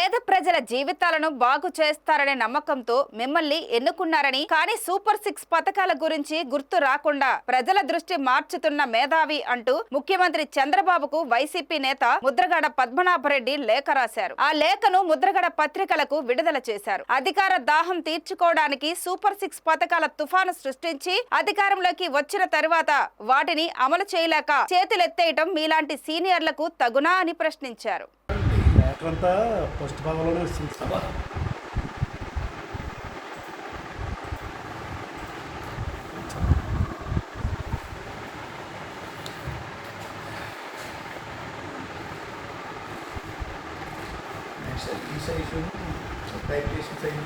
పేద ప్రజల జీవితాలను బాగు చేస్తారనే నమ్మకంతో మిమ్మల్ని ఎన్నుకున్నారని, కానీ సూపర్ 6 పథకాల గురించి గుర్తు రాకుండా ప్రజల దృష్టి మార్చుతున్న మేధావి అంటూ ముఖ్యమంత్రి చంద్రబాబుకు వైసీపీ నేత ముద్రగడ పద్మనాభరెడ్డి లేఖ రాశారు. ఆ లేఖను ముద్రగడ పత్రికలకు విడుదల చేశారు. అధికార దాహం తీర్చుకోవడానికి సూపర్ 6 పథకాల తుఫాను సృష్టించి అధికారంలోకి వచ్చిన తరువాత వాటిని అమలు చేయలేక చేతులెత్తేయటం మీలాంటి సీనియర్లకు తగునా అని ప్రశ్నించారు. అంతా ఫస్ట్ భాగంలోనే వస్తుంది. ఈ సైజు టైప్ చేసిన సైజు